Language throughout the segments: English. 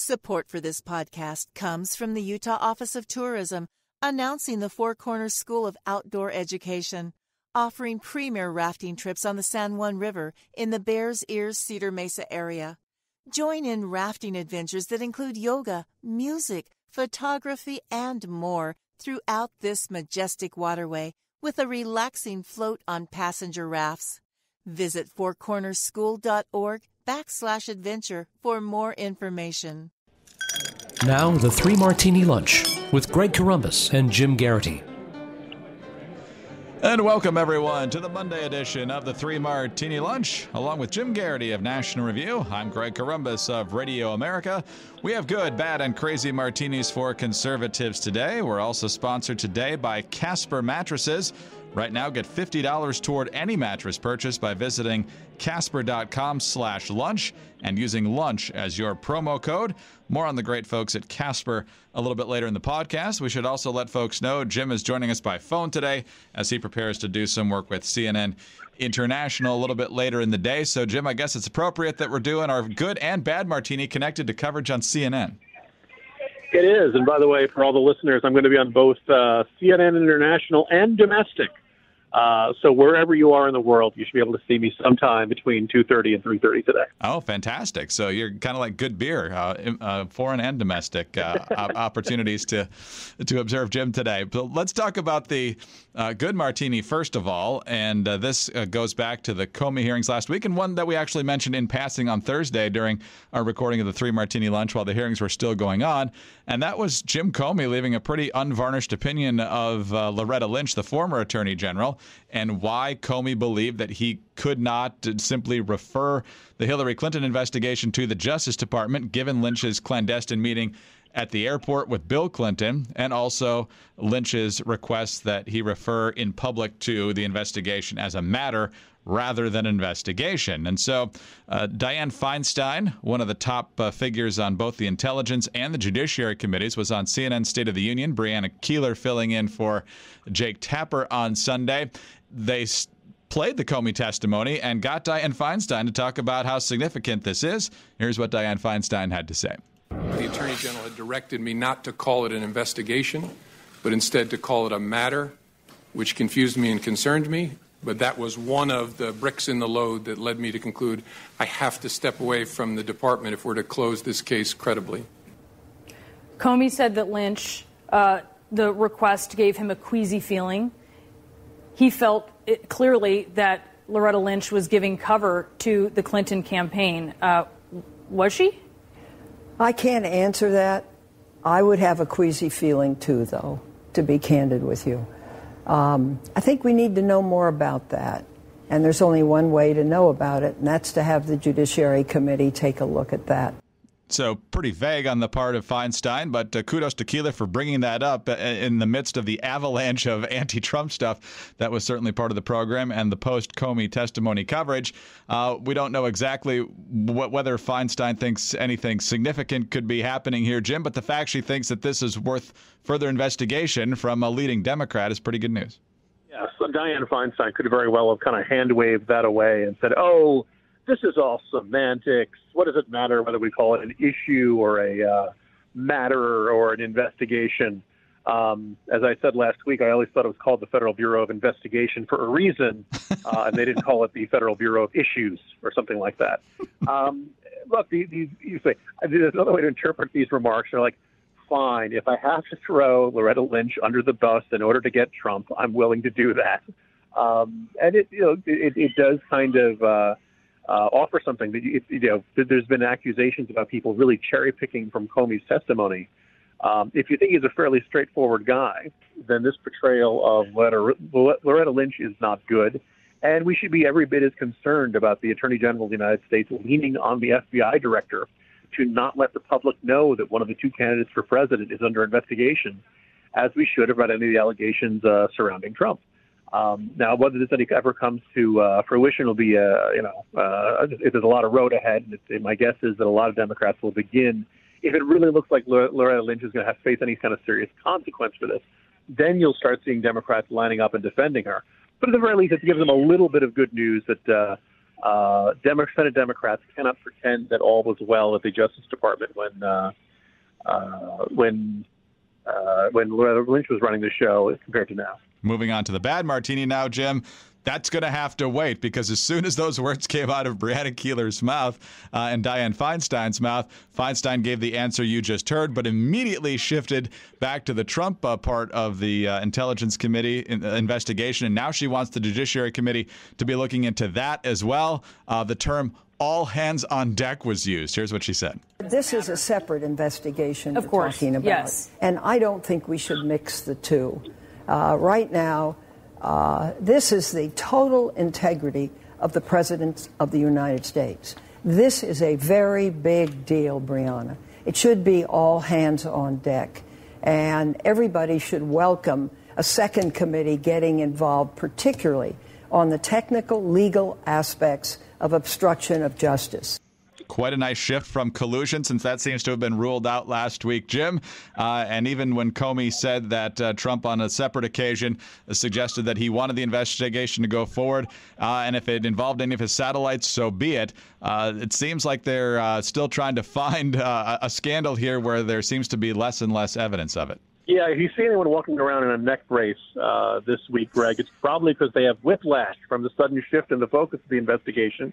Support for this podcast comes from the Utah Office of Tourism, announcing the Four Corners School of Outdoor Education, offering premier rafting trips on the San Juan River in the Bears Ears Cedar Mesa area. Join in rafting adventures that include yoga, music, photography, and more throughout this majestic waterway with a relaxing float on passenger rafts. Visit fourcornerschool.org/adventure for more information. Now, the Three Martini Lunch with Greg Corombos and Jim Garrity. And welcome, everyone, to the Monday edition of the Three Martini Lunch. Along with Jim Garrity of National Review, I'm Greg Corombos of Radio America. We have good, bad, and crazy martinis for conservatives today. We're also sponsored today by Casper Mattresses. Right now, get $50 toward any mattress purchase by visiting casper.com/lunch and using lunch as your promo code. More on the great folks at Casper a little bit later in the podcast. We should also let folks know Jim is joining us by phone today as he prepares to do some work with CNN International a little bit later in the day. So, Jim, I guess it's appropriate that we're doing our good and bad martini connected to coverage on CNN. It is. And by the way, for all the listeners, I'm going to be on both CNN International and domestic. So wherever you are in the world, you should be able to see me sometime between 2:30 and 3:30 today. Oh, fantastic. So you're kind of like good beer, foreign and domestic opportunities to observe Jim today. But let's talk about the good martini first of all. And this goes back to the Comey hearings last week, and one that we actually mentioned in passing on Thursday during our recording of the Three Martini Lunch while the hearings were still going on. And that was Jim Comey leaving a pretty unvarnished opinion of Loretta Lynch, the former Attorney General, and why Comey believed that he could not simply refer the Hillary Clinton investigation to the Justice Department, given Lynch's clandestine meeting at the airport with Bill Clinton, and also Lynch's request that he refer in public to the investigation as a matter rather than investigation. And so Dianne Feinstein, one of the top figures on both the Intelligence and the Judiciary Committees, was on CNN State of the Union. Brianna Keilar filling in for Jake Tapper on Sunday. They played the Comey testimony and got Dianne Feinstein to talk about how significant this is. Here's what Dianne Feinstein had to say. The Attorney General had directed me not to call it an investigation, but instead to call it a matter, which confused me and concerned me. But that was one of the bricks in the load that led me to conclude I have to step away from the department if we're to close this case credibly. Comey said that Lynch, the request gave him a queasy feeling. He felt clearly that Loretta Lynch was giving cover to the Clinton campaign. Was she? I can't answer that. I would have a queasy feeling too, though, to be candid with you. I think we need to know more about that. And there's only one way to know about it, and that's to have the Judiciary Committee take a look at that. So pretty vague on the part of Feinstein, but kudos to Keilar for bringing that up in the midst of the avalanche of anti-Trump stuff. That was certainly part of the program and the post-Comey testimony coverage. We don't know exactly whether Feinstein thinks anything significant could be happening here, Jim, but the fact she thinks that this is worth further investigation from a leading Democrat is pretty good news. Yeah, so Dianne Feinstein could very well have kind of hand-waved that away and said, oh, this is all semantics. What does it matter whether we call it an issue or a matter or an investigation? As I said last week, I always thought it was called the Federal Bureau of Investigation for a reason, and they didn't call it the Federal Bureau of Issues or something like that. Look, you say, there's another way to interpret these remarks. They're like, fine, if I have to throw Loretta Lynch under the bus in order to get Trump, I'm willing to do that. And it does kind of offer something that there's been accusations about people really cherry picking from Comey's testimony. If you think he's a fairly straightforward guy, then this portrayal of Loretta Lynch is not good. And we should be every bit as concerned about the Attorney General of the United States leaning on the FBI director to not let the public know that one of the two candidates for president is under investigation, as we should about any of the allegations surrounding Trump. Now, whether this ever comes to fruition will be, there's a lot of road ahead. And my guess is that a lot of Democrats will begin, if it really looks like Loretta Lynch is going to have to face any kind of serious consequence for this, then you'll start seeing Democrats lining up and defending her. But at the very least, it gives them a little bit of good news that Senate Democrats cannot pretend that all was well at the Justice Department when Loretta Lynch was running the show compared to now. Moving on to the bad martini now, Jim. That's going to have to wait, because as soon as those words came out of Breonna Keeler's mouth and Dianne Feinstein's mouth, Feinstein gave the answer you just heard, but immediately shifted back to the Trump part of the Intelligence Committee investigation. And now she wants the Judiciary Committee to be looking into that as well. The term all hands on deck was used. Here's what she said. This is a separate investigation of course, talking about. yes. And I don't think we should mix the two. Right now, this is the total integrity of the President of the United States. This is a very big deal, Breonna. It should be all hands on deck. And everybody should welcome a second committee getting involved, particularly on the technical, legal aspects of obstruction of justice. Quite a nice shift from collusion, since that seems to have been ruled out last week, Jim. And even when Comey said that Trump on a separate occasion suggested that he wanted the investigation to go forward, and if it involved any of his satellites, so be it. It seems like they're still trying to find a scandal here where there seems to be less and less evidence of it. Yeah, if you see anyone walking around in a neck brace this week, Greg, it's probably because they have whiplash from the sudden shift in the focus of the investigation.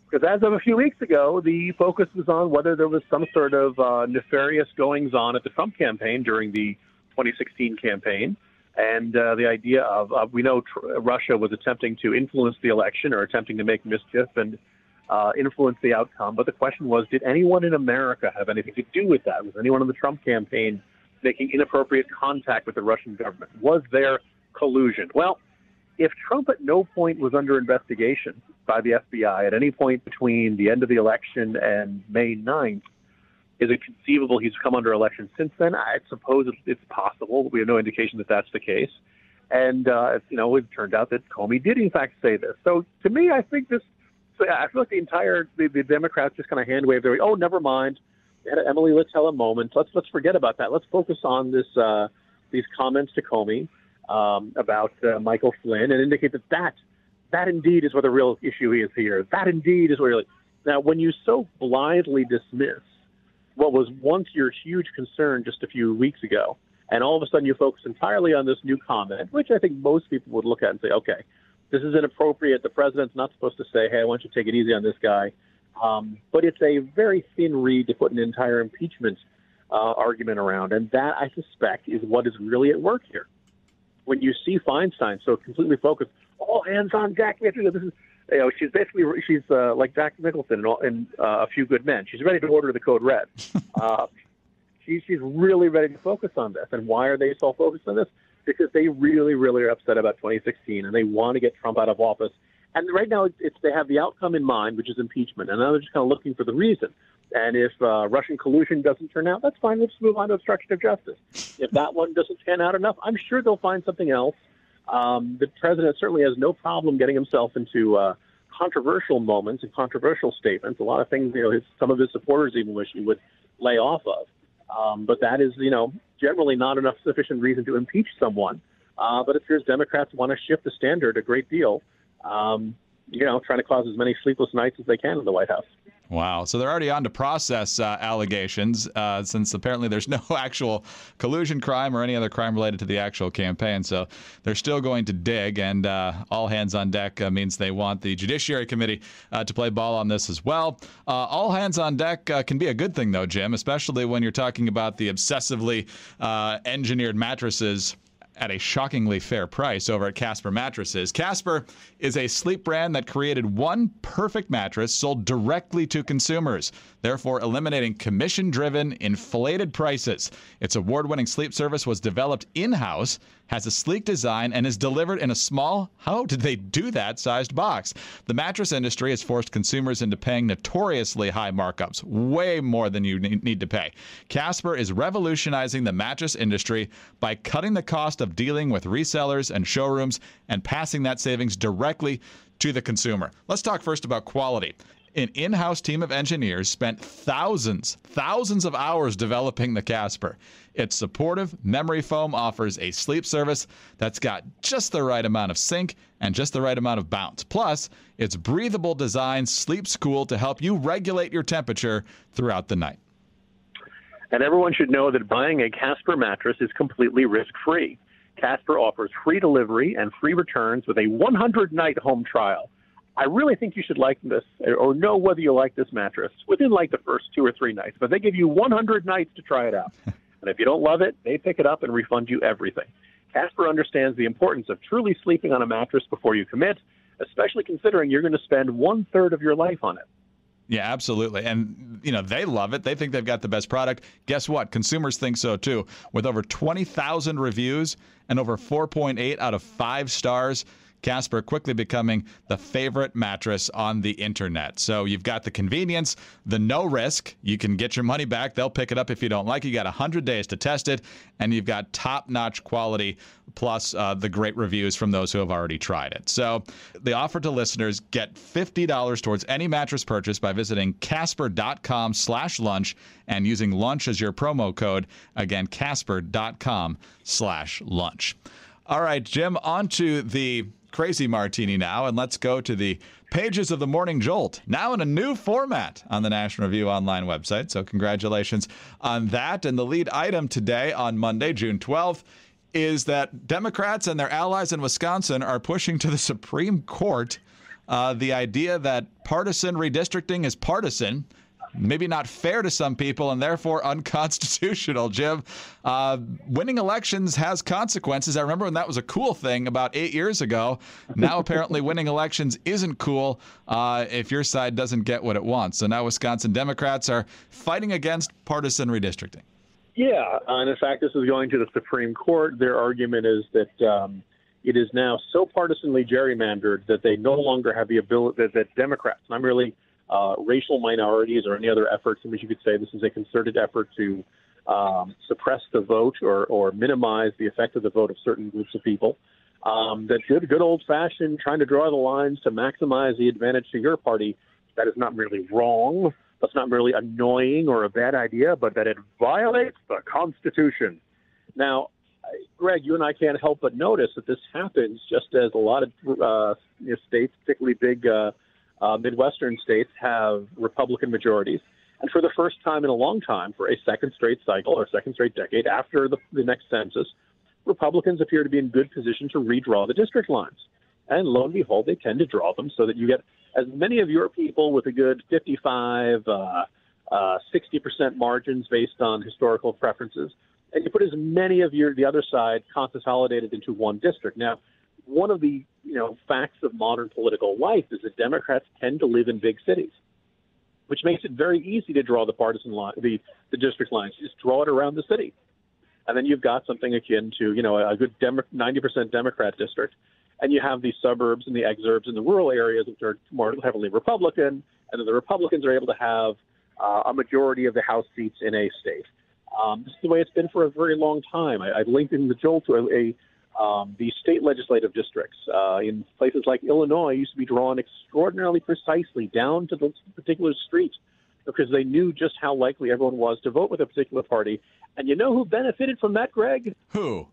Because as of a few weeks ago, the focus was on whether there was some sort of nefarious goings-on at the Trump campaign during the 2016 campaign. And the idea of we know Russia was attempting to influence the election or attempting to make mischief and influence the outcome. But the question was, did anyone in America have anything to do with that? Was anyone in the Trump campaign making inappropriate contact with the Russian government? Was there collusion? Well, if Trump at no point was under investigation by the FBI at any point between the end of the election and May 9th, is it conceivable he's come under election since then? I suppose it's possible. We have no indication that that's the case. And, it turned out that Comey did, in fact, say this. So to me, I think I feel like the Democrats just kind of hand waved their, oh, never mind. Emily, let's have a moment. Let's forget about that. Let's focus on these comments to Comey about Michael Flynn and indicate that indeed is what the real issue is here. That indeed is what really. Now, when you so blindly dismiss what was once your huge concern just a few weeks ago, and all of a sudden you focus entirely on this new comment, which I think most people would look at and say, okay, this is inappropriate. The president's not supposed to say, hey, I want you to take it easy on this guy. But it's a very thin reed to put an entire impeachment argument around. And that, I suspect, is what is really at work here. When you see Feinstein so completely focused, all hands on deck. This is, she's like Jack Nicholson in A Few Good Men. She's ready to order the code red. She's really ready to focus on this. And why are they so focused on this? Because they really, really are upset about 2016, and they want to get Trump out of office. And right now, they have the outcome in mind, which is impeachment. And now they're just kind of looking for the reason. And if Russian collusion doesn't turn out, that's fine. Let's move on to obstruction of justice. If that one doesn't pan out enough, I'm sure they'll find something else. The president certainly has no problem getting himself into controversial moments and controversial statements. A lot of things, some of his supporters even wish he would lay off of. But that is, generally not enough sufficient reason to impeach someone. But it appears Democrats want to shift the standard a great deal. Trying to cause as many sleepless nights as they can in the White House. Wow. So they're already on to process allegations, since apparently there's no actual collusion crime or any other crime related to the actual campaign. So they're still going to dig, and all hands on deck means they want the Judiciary Committee to play ball on this as well. All hands on deck can be a good thing, though, Jim, especially when you're talking about the obsessively engineered mattresses at a shockingly fair price over at Casper Mattresses. Casper is a sleep brand that created one perfect mattress sold directly to consumers, therefore eliminating commission-driven, inflated prices. Its award-winning sleep service was developed in-house, has a sleek design, and is delivered in a small, how did they do that, sized box. The mattress industry has forced consumers into paying notoriously high markups, way more than you need to pay. Casper is revolutionizing the mattress industry by cutting the cost of dealing with resellers and showrooms and passing that savings directly to the consumer. Let's talk first about quality. An in-house team of engineers spent thousands of hours developing the Casper. Its supportive memory foam offers a sleep service that's got just the right amount of sink and just the right amount of bounce. Plus, its breathable design sleeps cool to help you regulate your temperature throughout the night. And everyone should know that buying a Casper mattress is completely risk-free. Casper offers free delivery and free returns with a 100-night home trial. I really think you should like this or know whether you like this mattress within like the first 2 or 3 nights. But they give you 100 nights to try it out. And if you don't love it, they pick it up and refund you everything. Casper understands the importance of truly sleeping on a mattress before you commit, especially considering you're going to spend 1/3 of your life on it. Yeah, absolutely. And, they love it. They think they've got the best product. Guess what? Consumers think so, too. With over 20,000 reviews and over 4.8 out of 5 stars, Casper quickly becoming the favorite mattress on the internet. So you've got the convenience, the no risk. You can get your money back. They'll pick it up if you don't like it. You got 100 days to test it, and you've got top-notch quality plus the great reviews from those who have already tried it. So the offer to listeners, get $50 towards any mattress purchase by visiting casper.com/lunch and using lunch as your promo code. Again, casper.com/lunch. All right, Jim, on to the Crazy Martini now, and let's go to the pages of the Morning Jolt, now in a new format on the National Review online website. So congratulations on that. And the lead item today on Monday, June 12th, is that Democrats and their allies in Wisconsin are pushing to the Supreme Court the idea that partisan redistricting is partisan, maybe not fair to some people, and therefore unconstitutional. Jim, winning elections has consequences. I remember when that was a cool thing about 8 years ago. Now apparently winning elections isn't cool if your side doesn't get what it wants. So now Wisconsin Democrats are fighting against partisan redistricting. Yeah, and in fact, this is going to the Supreme Court. Their argument is that it is now so partisanly gerrymandered that they no longer have the ability, that Democrats, and I'm really racial minorities or any other efforts in which you could say this is a concerted effort to suppress the vote or minimize the effect of the vote of certain groups of people. That good old-fashioned trying to draw the lines to maximize the advantage to your party, that is not really wrong. That's not really annoying or a bad idea, but that it violates the Constitution. Now, Greg, you and I can't help but notice that this happens just as a lot of states, particularly big Midwestern states, have Republican majorities. And for the first time in a long time, for a second straight cycle or second straight decade after the next census, Republicans appear to be in good position to redraw the district lines. And lo and behold, they tend to draw them so that you get as many of your people with a good 55, 60% margins based on historical preferences, and you put as many of the other side consolidated into one district. Now, one of the facts of modern political life is that Democrats tend to live in big cities, which makes it very easy to draw the partisan line, the district lines. You just draw it around the city, and then you've got something akin to a good 90% Democrat district, and you have the suburbs and the exurbs and the rural areas which are more heavily Republican, and then the Republicans are able to have a majority of the House seats in a state. This is the way it's been for a very long time. I've linked in the Jolt to the state legislative districts in places like Illinois used to be drawn extraordinarily precisely down to the particular street because they knew just how likely everyone was to vote with a particular party. And you know who benefited from that, Greg? Who?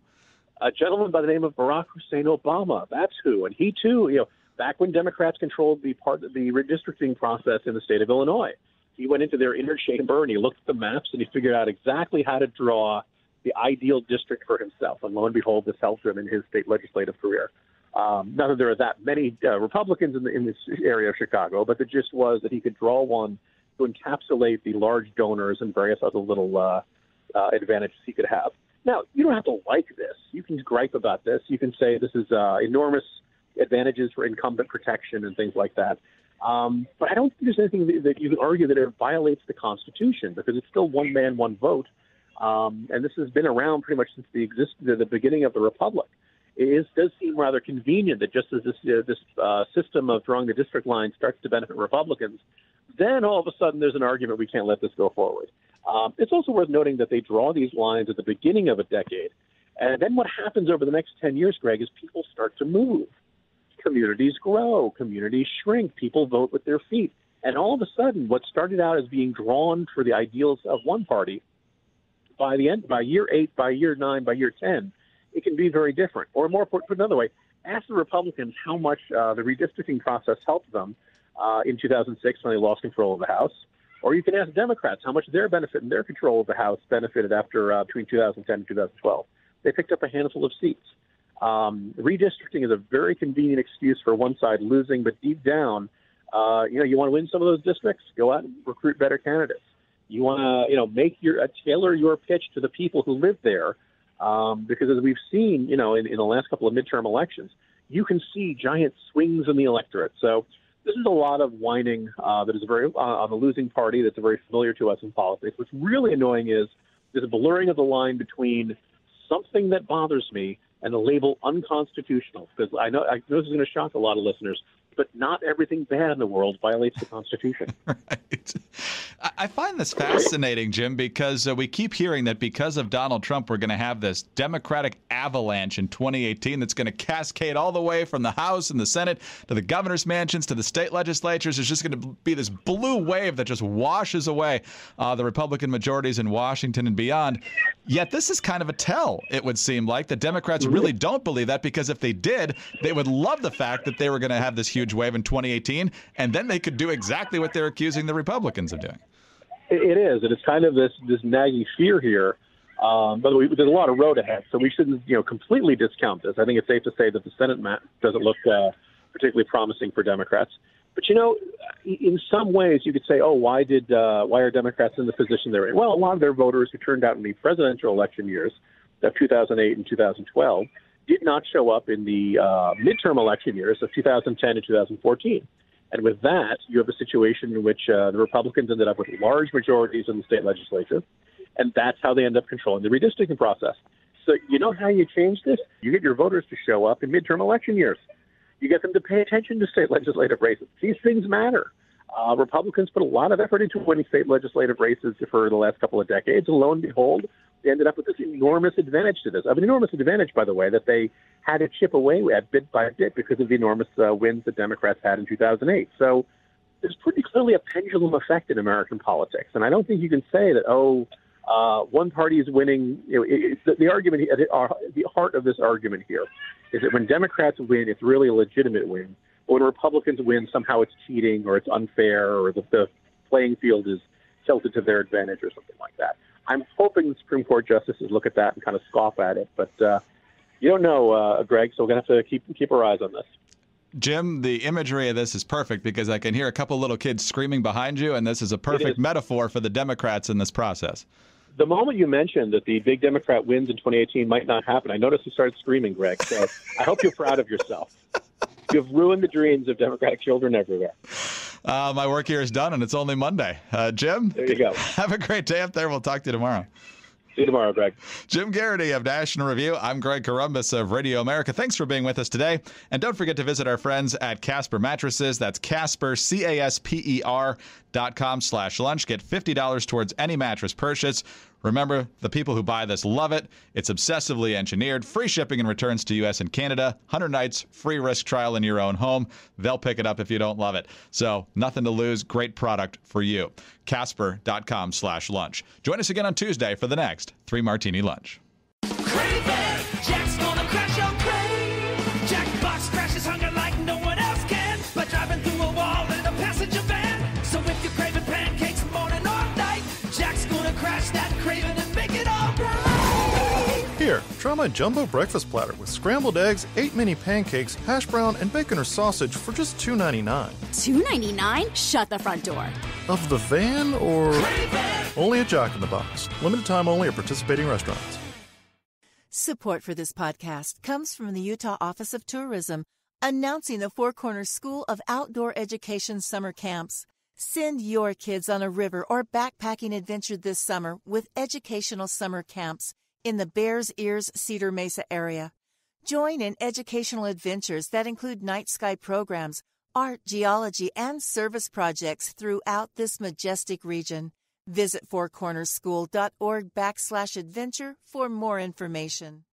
A gentleman by the name of Barack Hussein Obama. That's who. And he, too, back when Democrats controlled the redistricting process in the state of Illinois, he went into their inner chamber and he looked at the maps and he figured out exactly how to draw the ideal district for himself. And lo and behold, this helped him in his state legislative career. Not that there are that many Republicans in this area of Chicago, but the gist was that he could draw one to encapsulate the large donors and various other little advantages he could have. Now, you don't have to like this. You can gripe about this. You can say this is enormous advantages for incumbent protection and things like that. But I don't think there's anything that you can argue that it violates the Constitution because it's still one man, one vote. And this has been around pretty much since the beginning of the Republic. It does seem rather convenient that just as this system of drawing the district line starts to benefit Republicans, then all of a sudden there's an argument we can't let this go forward. It's also worth noting that they draw these lines at the beginning of a decade. And then what happens over the next 10 years, Greg, is people start to move. Communities grow. Communities shrink. People vote with their feet. And all of a sudden, what started out as being drawn for the ideals of one party, by year 8, by year 9, by year 10, it can be very different. Or more put another way, ask the Republicans how much the redistricting process helped them in 2006 when they lost control of the House. Or you can ask Democrats how much their benefit and their control of the House benefited after between 2010 and 2012. They picked up a handful of seats. Redistricting is a very convenient excuse for one side losing, but deep down, you want to win some of those districts, go out and recruit better candidates. You want to, tailor your pitch to the people who live there, because as we've seen, in the last couple of midterm elections, you can see giant swings in the electorate. So this is a lot of whining that is very on the losing party that's very familiar to us in politics. What's really annoying is this blurring of the line between something that bothers me and the label unconstitutional, because I know this is going to shock a lot of listeners, but not everything bad in the world violates the Constitution. Right. I find this fascinating, Jim, because we keep hearing that because of Donald Trump, we're going to have this Democratic avalanche in 2018 that's going to cascade all the way from the House and the Senate to the governor's mansions to the state legislatures. There's just going to be this blue wave that just washes away the Republican majorities in Washington and beyond. Yet this is kind of a tell, it would seem like. The Democrats really don't believe that, because if they did, they would love the fact that they were going to have this huge wave in 2018, and then they could do exactly what they're accusing the Republicans of doing. It is, and it's kind of this nagging fear here. By the way, there's a lot of road ahead, so we shouldn't completely discount this. I think it's safe to say that the Senate map doesn't look particularly promising for Democrats. But in some ways, you could say, why are Democrats in the position they're in? Well, a lot of their voters who turned out in the presidential election years of 2008 and 2012 did not show up in the midterm election years of 2010 and 2014. And with that, you have a situation in which the Republicans ended up with large majorities in the state legislature, and that's how they end up controlling the redistricting process. So you know how you change this? You get your voters to show up in midterm election years. You get them to pay attention to state legislative races. These things matter. Republicans put a lot of effort into winning state legislative races for the last couple of decades, and lo and behold, they ended up with this enormous advantage to this. An enormous advantage, by the way, that they had to chip away at bit by bit because of the enormous wins that Democrats had in 2008. So there's pretty clearly a pendulum effect in American politics. And I don't think you can say that, one party is winning. The argument, the heart of this argument here is that when Democrats win, it's really a legitimate win. But when Republicans win, somehow it's cheating or it's unfair or the playing field is tilted to their advantage or something like that. I'm hoping the Supreme Court justices look at that and kind of scoff at it. But you don't know, Greg, so we're going to have to keep our eyes on this. Jim, the imagery of this is perfect because I can hear a couple little kids screaming behind you, and this is a perfect metaphor for the Democrats in this process. The moment you mentioned that the big Democrat wins in 2018 might not happen, I noticed you started screaming, Greg. So I hope you're proud of yourself. You've ruined the dreams of Democratic children everywhere. My work here is done, and it's only Monday. Jim, there you go. Have a great day up there. We'll talk to you tomorrow. See you tomorrow, Greg. Jim Garrity of National Review. I'm Greg Corombos of Radio America. Thanks for being with us today. And don't forget to visit our friends at Casper Mattresses. That's Casper, CASPER.com/lunch. Get $50 towards any mattress purchase. Remember, the people who buy this love it. It's obsessively engineered. Free shipping and returns to U.S. and Canada. 100 nights, free risk trial in your own home. They'll pick it up if you don't love it. So nothing to lose. Great product for you. Casper.com/lunch. Join us again on Tuesday for the next 3 Martini Lunch. Jack's gonna crash your crane. Jackbox crashes hunger like no one else can. By driving through a wall in a passenger van. So if you're craving pancakes morning or night, Jack's gonna crash that craving and make it all right. Here, try my jumbo breakfast platter with scrambled eggs, 8 mini pancakes, hash brown, and bacon or sausage for just $2.99. $2.99? Shut the front door. Of the van or only a Jack in the Box? Limited time only at participating restaurants. Support for this podcast comes from the Utah Office of Tourism, announcing the Four Corners School of Outdoor Education summer camps. Send your kids on a river or backpacking adventure this summer with educational summer camps in the Bears Ears Cedar Mesa area. Join in educational adventures that include night sky programs, art, geology, and service projects throughout this majestic region. Visit fourcornerschool.org/adventure for more information.